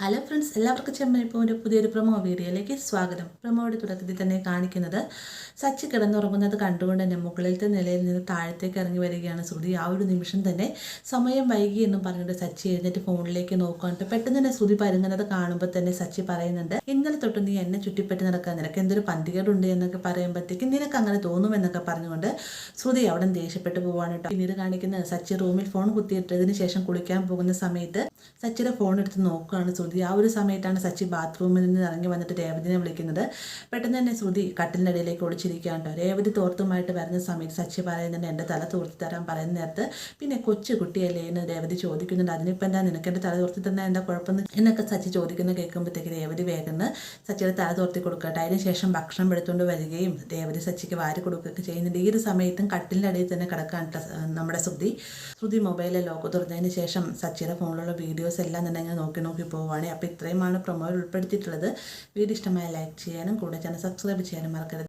Hello friends, എല്ലാവർക്കും ചെമ്മരിപ്പൂവിൻ്റെ പുതിയൊരു promo വീഡിയോയിലേക്ക് സ്വാഗതം. പ്രൊമോയുടെ തുടക്കത്തിൽ തന്നെ കാണിക്കുന്നത് സച്ചി കിടന്നുറങ്ങുന്നത് കണ്ടുകൊണ്ട് തന്നെ മുകളിലത്തെ നിലയിൽ നിന്ന് താഴത്തേക്ക് ഇറങ്ങി വരികയാണ് ശ്രുതി. ആ ഒരു നിമിഷം തന്നെ സമയം വൈകി എന്നും പറഞ്ഞിട്ട് സച്ചി എഴുന്നേറ്റ് ഫോണിലേക്ക് നോക്കുകയാണ്. പെട്ടെന്ന് തന്നെ ശ്രുതി പരുങ്ങുന്നത് കാണുമ്പോൾ തന്നെ സച്ചി പറയുന്നുണ്ട്, ഇന്നലെ തൊട്ട് നീ എന്നെ ചുറ്റിപ്പറ്റി നടക്കാൻ, നിനക്ക് എന്തൊരു പന്തികേടുണ്ട് എന്നൊക്കെ പറയുമ്പോഴത്തേക്കും നിനക്ക് അങ്ങനെ തോന്നുമെന്നൊക്കെ പറഞ്ഞുകൊണ്ട് ശ്രുതി അവിടെ ദേഷ്യപ്പെട്ട് പോവാണ് കേട്ടോ. പിന്നീട് കാണിക്കുന്നത് സച്ചി റൂമിൽ ഫോൺ കുത്തിയിട്ടതിന് ശേഷം കുളിക്കാൻ പോകുന്ന സമയത്ത് സച്ചിയുടെ ഫോൺ എടുത്ത് നോക്കുകയാണ് ശ്രുതി. ആ ഒരു സമയത്താണ് സച്ചി ബാത്റൂമിൽ നിന്ന് ഇറങ്ങി വന്നിട്ട് രേവതിനെ വിളിക്കുന്നത്. പെട്ടെന്ന് തന്നെ ശ്രുതി കട്ടിലിൻ്റെ ഇടയിലേക്ക് ഒളിച്ചിരിക്കുകയാണ് കേട്ടോ. രേവതി തോർത്തുമായിട്ട് വരുന്ന സമയത്ത് സച്ചി പറയുന്നുണ്ട്, എൻ്റെ തല തോർത്തി തരാൻ പറയുന്ന നേരത്ത് പിന്നെ കൊച്ചു കുട്ടിയല്ലേ എന്ന് രേവതി ചോദിക്കുന്നുണ്ട്. അതിനിപ്പോൾ എന്താ, നിനക്ക് എൻ്റെ തല തോർത്തി തന്നാൽ എന്താ കുഴപ്പമെന്ന് എന്നൊക്കെ സച്ചി ചോദിക്കുന്നത് കേൾക്കുമ്പോഴത്തേക്ക് രേവതി വേഗം സച്ചിയുടെ തല തോർത്തി കൊടുക്കട്ടെ. അതിന് ശേഷം ഭക്ഷണം എടുത്തുകൊണ്ട് വരികയും രേവതി സച്ചിക്ക് വാരി കൊടുക്കുകയൊക്കെ ചെയ്യുന്നുണ്ട്. ഈ ഒരു സമയത്തും കട്ടിലിൻ്റെ ഇടയിൽ തന്നെ കിടക്കാൻ നമ്മുടെ ശ്രുതി മൊബൈലിൽ ലോക്ക് തുറന്നതിന് ശേഷം സച്ചിയുടെ ഫോണിലുള്ള വീഡിയോസ് എല്ലാം തന്നെ ഇങ്ങനെ നോക്കി പോവുകയാണ്. അപ്പോൾ ഇത്രയുമാണ് പ്രൊമോയിൽ ഉൾപ്പെടുത്തിയിട്ടുള്ളത്. വീഡിയോ ഇഷ്ടമായ ലൈക്ക് ചെയ്യാനും കൂടെ ചാനൽ സബ്സ്ക്രൈബ് ചെയ്യാനും മറക്കരുത്.